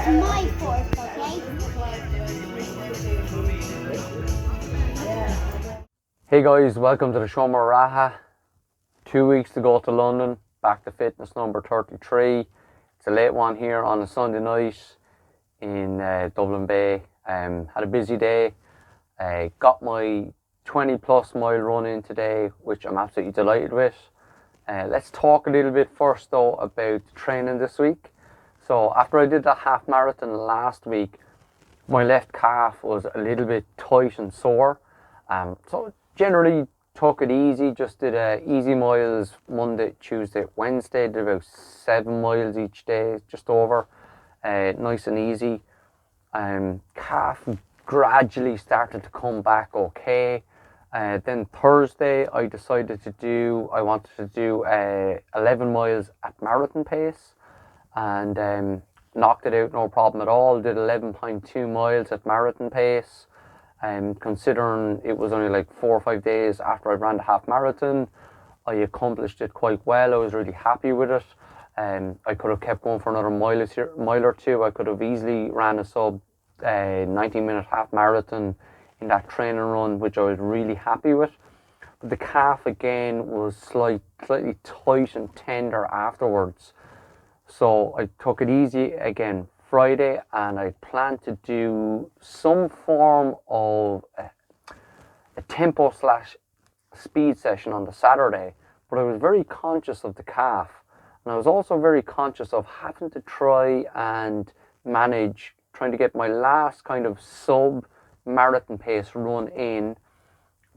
is my fork, okay? Hey guys, welcome to the Shomar Raha. 2 weeks to go to London, back to fitness number 33. It's a late one here on a Sunday night in Dublin Bay. Had a busy day. Got my 20 plus mile run in today, which I'm absolutely delighted with. Let's talk a little bit first though about training this week. So after I did that half marathon last week, my left calf was a little bit tight and sore. So generally took it easy, just did easy miles Monday, Tuesday, Wednesday, did about 7 miles each day, just over, nice and easy. Calf gradually started to come back okay. Then Thursday I decided I wanted to do 11 miles at marathon pace, and knocked it out no problem at all. Did 11.2 miles at marathon pace. Considering it was only like 4 or 5 days after I ran the half marathon, I accomplished it quite well. I was really happy with it. I could have kept going for another mile or two. I could have easily ran a sub 90-minute half marathon in that training run, which I was really happy with. But the calf again was slightly tight and tender afterwards. So I took it easy again Friday, and I planned to do some form of a tempo / speed session on the Saturday, but I was very conscious of the calf, and I was also very conscious of having to try and manage trying to get my last kind of sub marathon pace run in,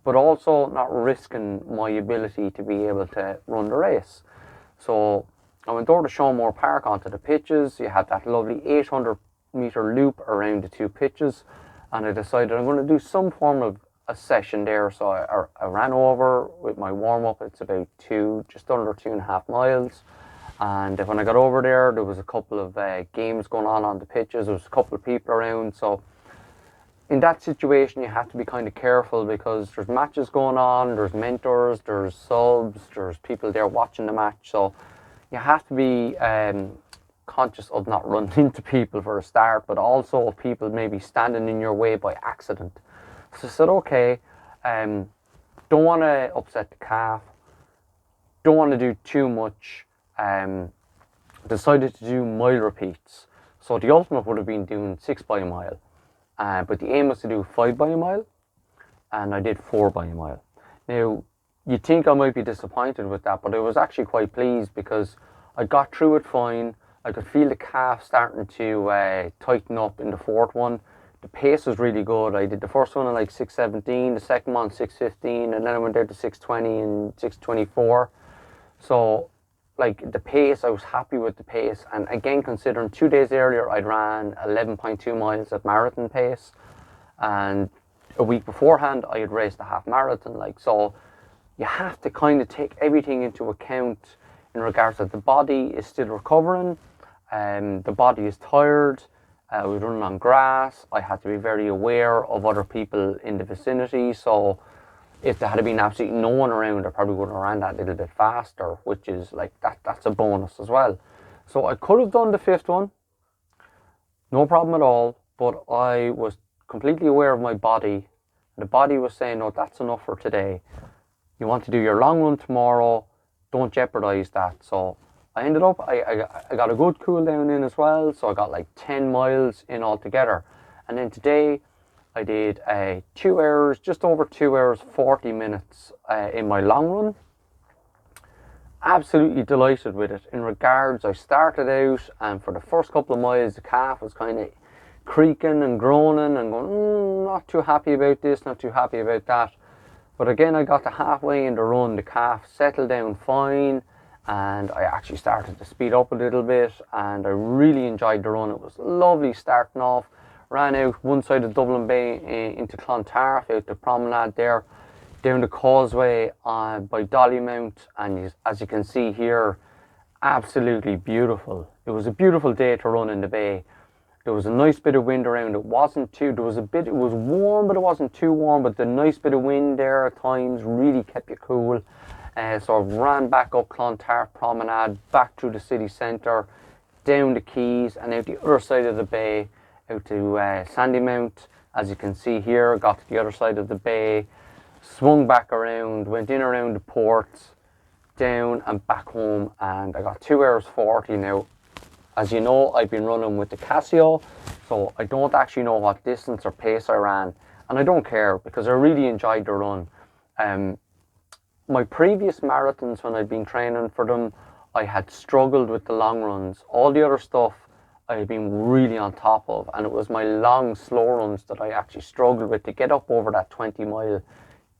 but also not risking my ability to be able to run the race. So I went over to Shomore Park onto the pitches. You had that lovely 800-meter loop around the 2 pitches, and I decided I'm going to do some form of a session there. So I ran over with my warm-up. It's about just under 2.5 miles. And when I got over there was a couple of games going on the pitches. There was a couple of people around. So in that situation, you have to be kind of careful, because there's matches going on, there's mentors, there's subs, there's people there watching the match. So you have to be conscious of not running into people for a start, but also of people maybe standing in your way by accident. So I said, okay, don't want to upset the calf, don't want to do too much. Decided to do mile repeats. So the ultimate would have been doing 6 by a mile, but the aim was to do 5 by a mile, and I did 4 by a mile. Now, you'd think I might be disappointed with that, but I was actually quite pleased, because I got through it fine. I could feel the calf starting to tighten up in the 4th one. The pace was really good. I did the first one in like 6:17, the second one 6:15, and then I went down to 6:20 and 6:24. So like the pace, I was happy with the pace. And again, considering 2 days earlier I'd ran 11.2 miles at marathon pace, and a week beforehand I had raced a half marathon. So you have to kind of take everything into account in regards that the body is still recovering, the body is tired. I was running on grass. I had to be very aware of other people in the vicinity. So if there had been absolutely no one around, I probably would have ran that a little bit faster, which is like that's a bonus as well. So I could have done the 5th one, no problem at all, but I was completely aware of my body. The body was saying, no, that's enough for today. You want to do your long run tomorrow, don't jeopardize that. So I ended up, I got a good cool down in as well. So I got like 10 miles in altogether. And then today I did 2 hours, just over 2 hours, 40 minutes in my long run. Absolutely delighted with it. In regards, I started out, and for the first couple of miles, the calf was kind of creaking and groaning and going, not too happy about this, not too happy about that. But again, I got to halfway in the run, the calf settled down fine, and I actually started to speed up a little bit, and I really enjoyed the run. It was lovely starting off. Ran out one side of Dublin Bay into Clontarf, out the promenade there, down the causeway by Dollymount, and as you can see here, absolutely beautiful. It was a beautiful day to run in the bay. There was a nice bit of wind around. It wasn't too, it was warm, but it wasn't too warm, but the nice bit of wind there at times really kept you cool. So I ran back up Clontarf Promenade, back through the city centre, down the Keys and out the other side of the bay, out to Sandymount. As you can see here, got to the other side of the bay, swung back around, went in around the ports, down and back home, and I got 2 hours 40 now. As you know, I've been running with the Casio, so I don't actually know what distance or pace I ran, and I don't care because I really enjoyed the run. My previous marathons, when I'd been training for them, I had struggled with the long runs. All the other stuff I had been really on top of, and it was my long, slow runs that I actually struggled with to get up over that 20-mile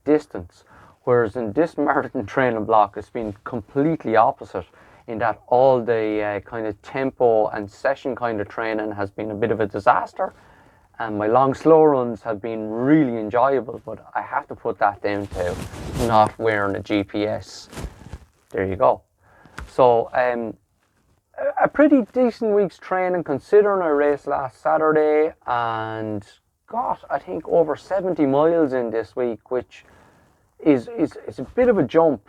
distance. Whereas in this marathon training block, it's been completely opposite, in that all the kind of tempo and session kind of training has been a bit of a disaster, and my long, slow runs have been really enjoyable, but I have to put that down to not wearing a GPS. There you go. So a pretty decent week's training, considering I raced last Saturday and got, I think, over 70 miles in this week, which is a bit of a jump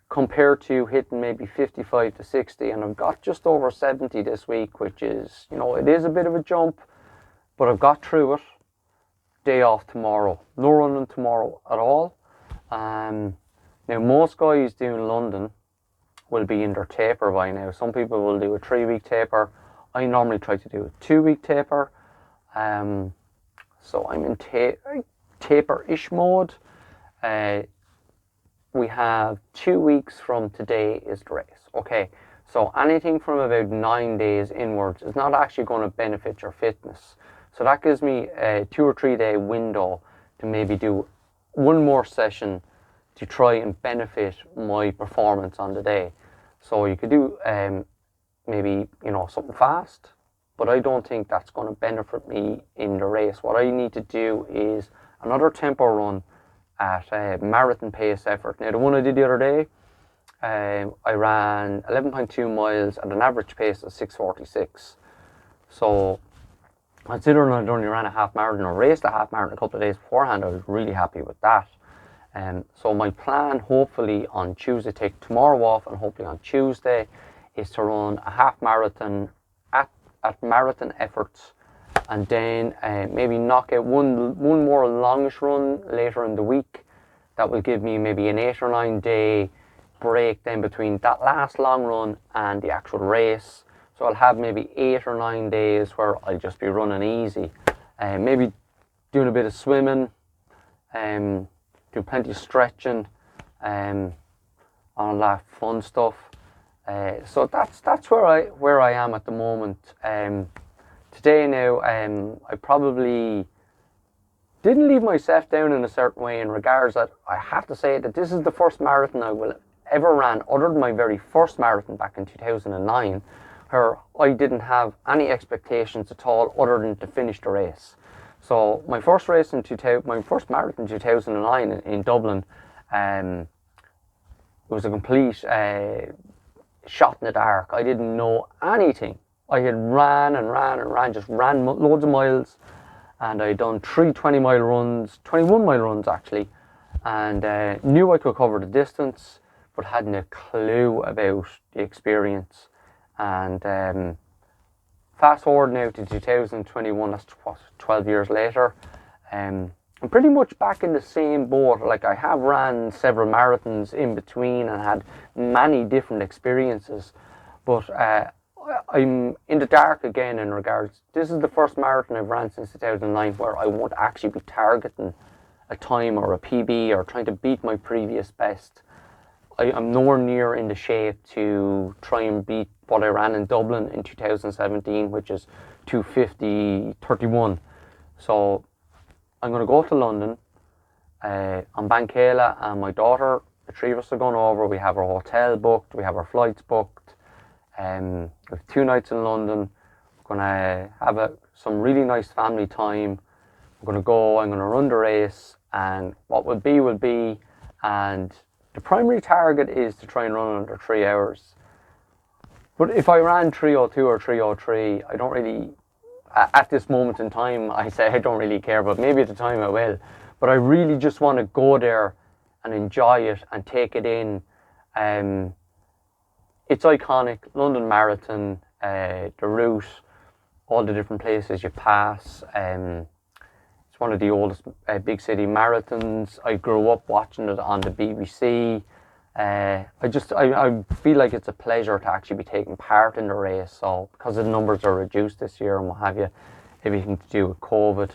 compared to hitting maybe 55 to 60, and I've got just over 70 this week, which is, you know, it is a bit of a jump, but I've got through it. Day off tomorrow, no running tomorrow at all. Now most guys doing London will be in their taper by now. Some people will do a 3-week taper. I normally try to do a 2-week taper. So I'm in taper-ish mode. We have 2 weeks from today is the race. Okay, so anything from about 9 days inwards is not actually going to benefit your fitness. So that gives me a 2 or 3 day window to maybe do one more session to try and benefit my performance on the day. So you could do maybe, you know, something fast, but I don't think that's going to benefit me in the race. What I need to do is another tempo run at a marathon pace effort. Now the one I did the other day, I ran 11.2 miles at an average pace of 6:46. So considering I'd only ran a half marathon or raced a half marathon a couple of days beforehand, I was really happy with that. So my plan, hopefully on Tuesday, take tomorrow off, and hopefully on Tuesday is to run a half marathon at marathon efforts, and then maybe knock out one more longish run later in the week. That will give me maybe an 8 or 9 day break then between that last long run and the actual race. So I'll have maybe 8 or 9 days where I'll just be running easy, maybe doing a bit of swimming, doing plenty of stretching, all that fun stuff. So that's where I am at the moment. Today now, I probably didn't leave myself down in a certain way, in regards that I have to say that this is the first marathon I will ever ran, other than my very first marathon back in 2009, where I didn't have any expectations at all other than to finish the race. So my first race in my first marathon in 2009 in Dublin, it was a complete shot in the dark. I didn't know anything. I had ran, just ran loads of miles, and I'd done 3 20-mile runs, 21-mile runs actually, and knew I could cover the distance, but hadn't a clue about the experience. And fast forward now to 2021, that's 12 years later, I'm pretty much back in the same boat. Like, I have ran several marathons in between and had many different experiences, but I'm in the dark again in regards. This is the first marathon I've ran since 2009 where I won't actually be targeting a time or a PB or trying to beat my previous best. I'm nowhere near in the shape to try and beat what I ran in Dublin in 2017, which is 2:50:31. So I'm going to go to London on Bankela, and my daughter, the 3 of us are going over. We have our hotel booked, we have our flights booked. We have 2 nights in London. We're going to have some really nice family time. I'm going to run the race, and what will be, and the primary target is to try and run under 3 hours. But if I ran 3:02 or 3:03, I don't really, at this moment in time, I say I don't really care, but maybe at the time I will. But I really just want to go there and enjoy it and take it in it's iconic. London Marathon, the route, all the different places you pass. It's one of the oldest big city marathons. I grew up watching it on the BBC. I feel like it's a pleasure to actually be taking part in the race. So because the numbers are reduced this year and what have you, everything to do with COVID.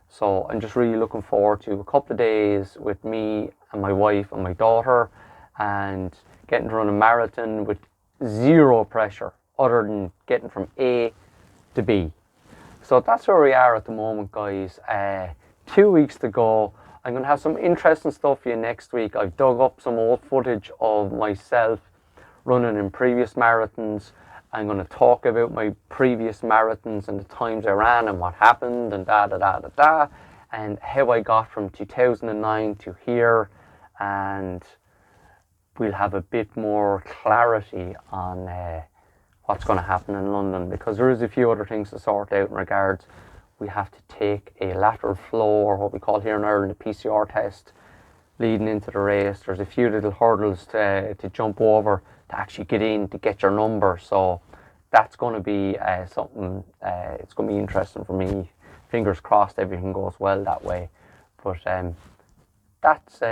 So I'm just really looking forward to a couple of days with me and my wife and my daughter, and getting to run a marathon with zero pressure other than getting from A to B. So that's where we are at the moment, guys. 2 weeks to go. I'm going to have some interesting stuff for you next week. I've dug up some old footage of myself running in previous marathons. I'm going to talk about my previous marathons and the times I ran and what happened and and how I got from 2009 to here, and we'll have a bit more clarity on what's going to happen in London, because there is a few other things to sort out in regards. We have to take a lateral flow, or what we call here in Ireland a PCR test, leading into the race. There's a few little hurdles to jump over to actually get in to get your number. So that's going to be something, it's going to be interesting for me. Fingers crossed everything goes well that way. But that's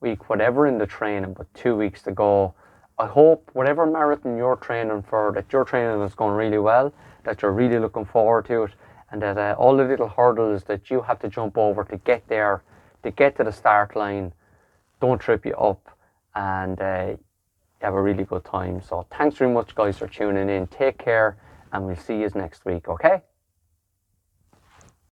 week whatever in the training, but 2 weeks to go. I hope whatever marathon you're training for, that your training is going really well, that you're really looking forward to it, and that all the little hurdles that you have to jump over to get there, to get to the start line, don't trip you up, and have a really good time. So thanks very much, guys, for tuning in. Take care, and we'll see you next week, okay?